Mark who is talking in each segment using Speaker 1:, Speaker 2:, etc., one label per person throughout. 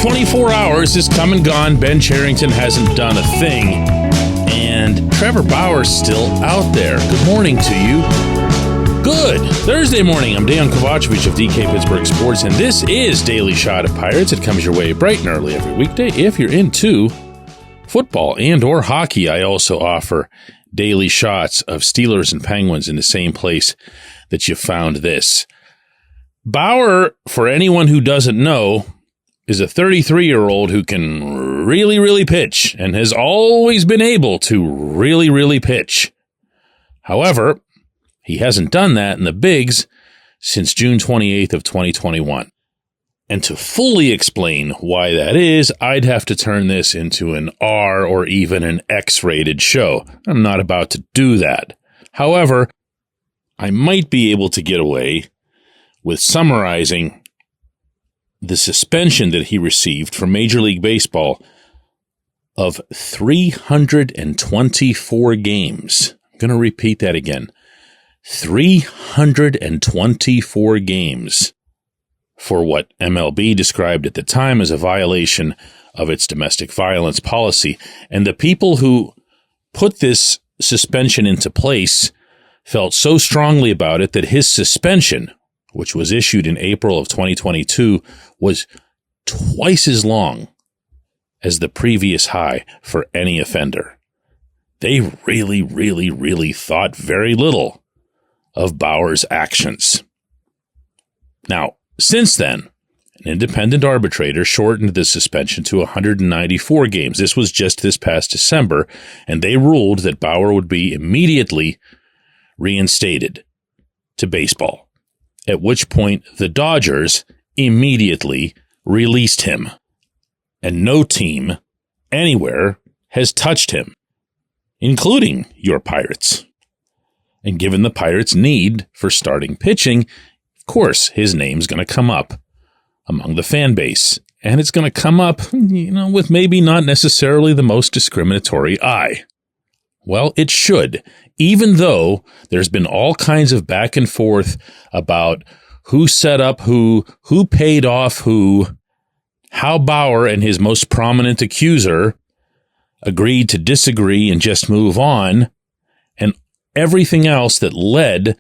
Speaker 1: 24 hours has come and gone. Ben Cherington hasn't done a thing. And Trevor Bauer's still out there. Good morning to you. Good. Thursday morning, I'm Dejan Kovacevic of DK Pittsburgh Sports, and this is Daily Shot of Pirates. It comes your way bright and early every weekday. If you're into football and or hockey, I also offer daily shots of Steelers and Penguins in the same place that you found this. Bauer, for anyone who doesn't know, is a 33-year-old who can really pitch and has always been able to really pitch. However, he hasn't done that in the bigs since June 28th of 2021. And to fully explain why that is, I'd have to turn this into an R or even an X-rated show. I'm not about to do that. However, I might be able to get away with summarizing the suspension that he received from Major League Baseball of 324 games. I'm going to repeat that again. 324 games for what MLB described at the time as a violation of its domestic violence policy. And the people who put this suspension into place felt so strongly about it that his suspension, which was issued in April of 2022, was twice as long as the previous high for any offender. They really thought very little of Bauer's actions. Now, since then, an independent arbitrator shortened the suspension to 194 games. This was just this past December, and they ruled that Bauer would be immediately reinstated to baseball, at which point the Dodgers immediately released him, and no team anywhere has touched him, including your Pirates. And given the Pirates' need for starting pitching, of course, his name's going to come up among the fan base. And it's going to come up, with maybe not necessarily the most discriminatory eye. Well, it should, even though there's been all kinds of back and forth about who set up who paid off who, how Bauer and his most prominent accuser agreed to disagree and just move on, and everything else that led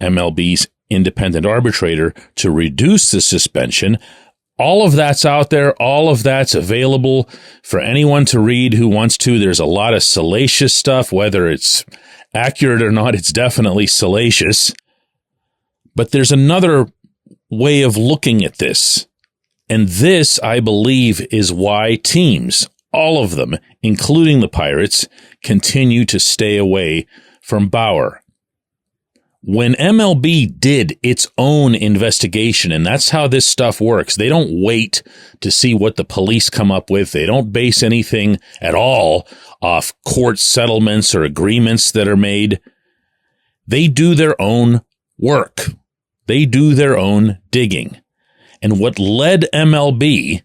Speaker 1: MLB's independent arbitrator to reduce the suspension. All of that's out there. All of that's available for anyone to read who wants to. There's a lot of salacious stuff. Whether it's accurate or not, it's definitely salacious. But there's another way of looking at this. And this, I believe, is why teams, all of them, including the Pirates, continue to stay away from Bauer. When MLB did its own investigation, and that's how this stuff works, they don't wait to see what the police come up with. They don't base anything at all off court settlements or agreements that are made. They do their own work. They do their own digging. And what led MLB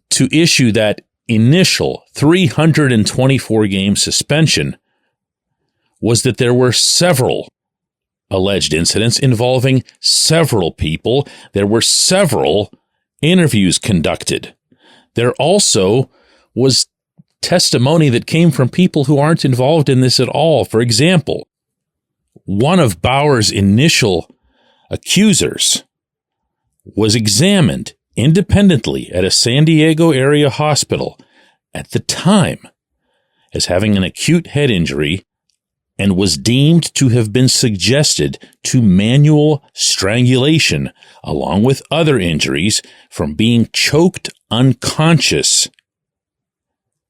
Speaker 1: to issue that initial 324-game suspension was that there were several alleged incidents involving several people. There were several interviews conducted. There also was testimony that came from people who aren't involved in this at all. For example, one of Bauer's initial accusers was examined independently at a San Diego area hospital at the time as having an acute head injury and was deemed to have been suggested to manual strangulation along with other injuries from being choked unconscious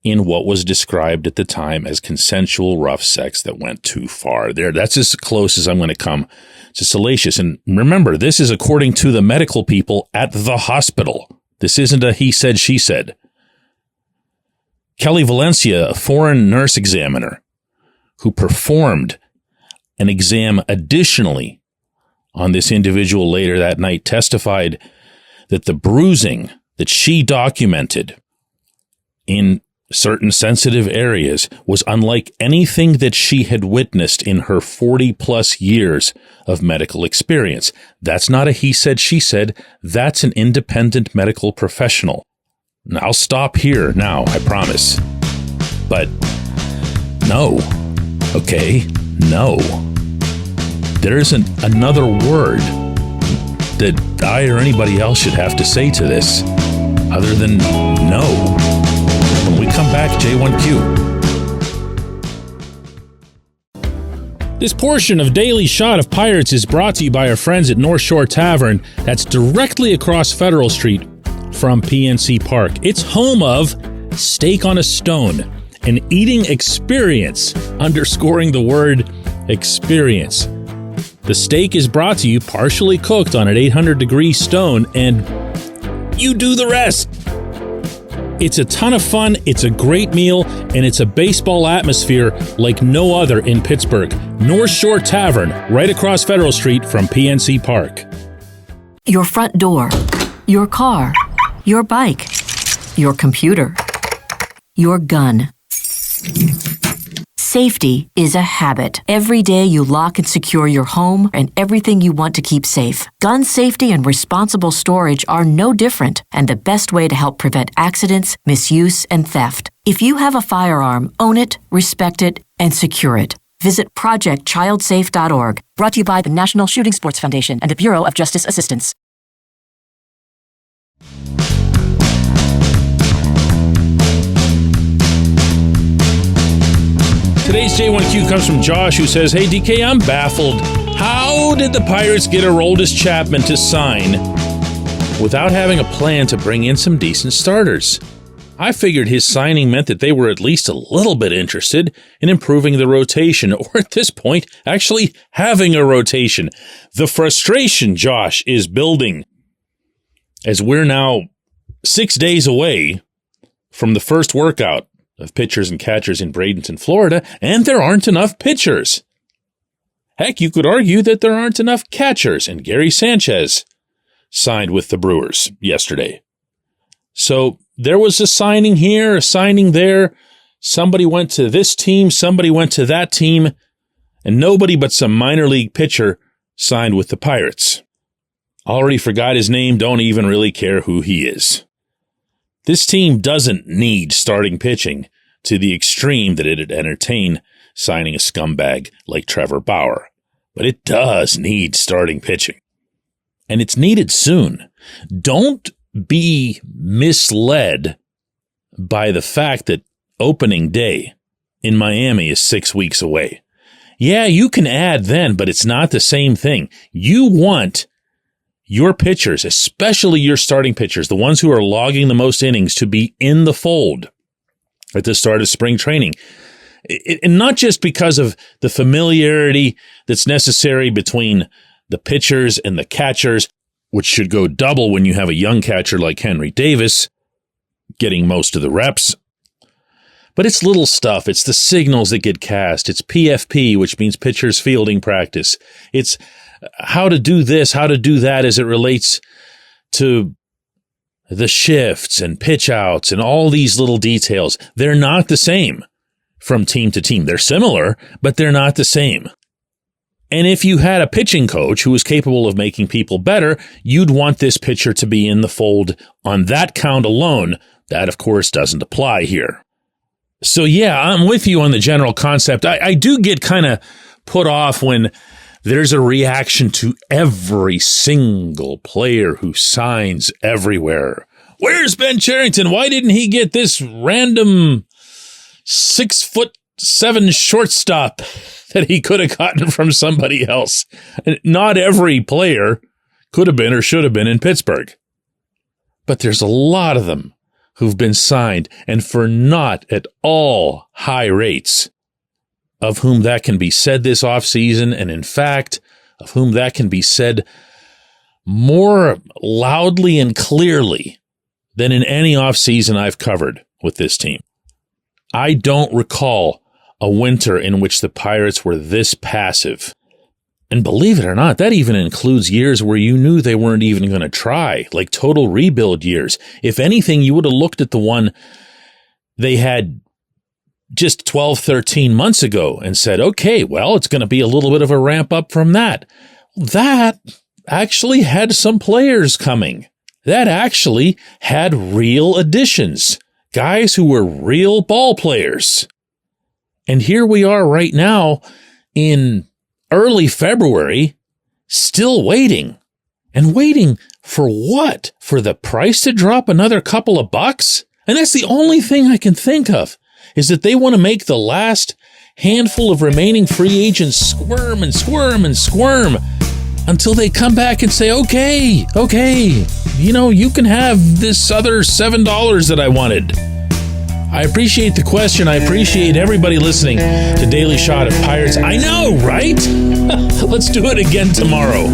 Speaker 1: in what was described at the time as consensual rough sex that went too far. That's as close as I'm going to come to salacious. And remember, this is according to the medical people at the hospital. This isn't a he said, she said. Kelly Valencia, a foreign nurse examiner who performed an exam additionally on this individual later that night, testified that the bruising that she documented in certain sensitive areas was unlike anything that she had witnessed in her 40-plus years of medical experience. That's not a he said, she said. That's an independent medical professional. Now, I'll stop here now, I promise. But no. Okay, no. There isn't another word that I or anybody else should have to say to this other than no. When we come back, J1Q. This portion of Daily Shot of Pirates is brought to you by our friends at North Shore Tavern. That's directly across Federal Street from PNC Park. It's home of Steak on a Stone, an eating experience, underscoring the word experience. The steak is brought to you partially cooked on an 800-degree stone, and you do the rest. It's a ton of fun, it's a great meal, and it's a baseball atmosphere like no other in Pittsburgh. North Shore Tavern, right across Federal Street from PNC Park.
Speaker 2: Your front door, your car, your bike, your computer, your gun. Safety is a habit. Every day you lock and secure your home and everything you want to keep safe. Gun safety and responsible storage are no different, and the best way to help prevent accidents, misuse, and theft. If you have a firearm, own it, respect it, and secure it. Visit ProjectChildSafe.org. Brought to you by the National Shooting Sports Foundation and the Bureau of Justice Assistance.
Speaker 1: Today's J1Q comes from Josh, who says, "Hey, DK, I'm baffled. How did the Pirates get Aroldis Chapman to sign without having a plan to bring in some decent starters? I figured his signing meant that they were at least a little bit interested in improving the rotation, or at this point, actually having a rotation. The frustration, Josh, is building as we're now 6 days away from the first workout of pitchers and catchers in Bradenton, Florida, and there aren't enough pitchers. Heck, you could argue that there aren't enough catchers, and Gary Sanchez signed with the Brewers yesterday. So there was a signing here, a signing there. Somebody went to this team, somebody went to that team, and nobody but some minor league pitcher signed with the Pirates. Already forgot his name, don't even really care who he is. This team doesn't need starting pitching to the extreme that it'd entertain signing a scumbag like Trevor Bauer. But it does need starting pitching. And it's needed soon. Don't be misled by the fact that opening day in Miami is 6 weeks away. Yeah, you can add then, but it's not the same thing. You want your pitchers, especially your starting pitchers, the ones who are logging the most innings, to be in the fold at the start of spring training. And not just because of the familiarity that's necessary between the pitchers and the catchers, which should go double when you have a young catcher like Henry Davis getting most of the reps. But it's little stuff. It's the signals that get cast. It's PFP, which means pitchers fielding practice. It's how to do this, how to do that as it relates to the shifts and pitch outs and all these little details. They're not the same from team to team. They're similar, but they're not the same. And if you had a pitching coach who was capable of making people better, you'd want this pitcher to be in the fold on that count alone. That, of course, doesn't apply here. So, yeah, I'm with you on the general concept. I do get kind of put off when there's a reaction to every single player who signs everywhere. Where's Ben Cherington? Why didn't he get this random 6'7" shortstop that he could have gotten from somebody else? Not every player could have been or should have been in Pittsburgh. But there's a lot of them who've been signed, and for not at all high rates, of whom that can be said this offseason, and in fact, of whom that can be said more loudly and clearly than in any offseason I've covered with this team. I don't recall a winter in which the Pirates were this passive. And believe it or not, that even includes years where you knew they weren't even going to try, like total rebuild years. If anything, you would have looked at the one they had just 12, 13 months ago and said, okay, well, it's going to be a little bit of a ramp up from that. That actually had some players coming. That actually had real additions, guys who were real ball players. And here we are right now in early February, still waiting. And waiting for what? For the price to drop another couple of bucks? And that's the only thing I can think of, is that they want to make the last handful of remaining free agents squirm and squirm and squirm until they come back and say, okay, you can have this other $7 that I wanted. I appreciate the question. I appreciate everybody listening to Daily Shot of Pirates. I know, right? Let's do it again tomorrow.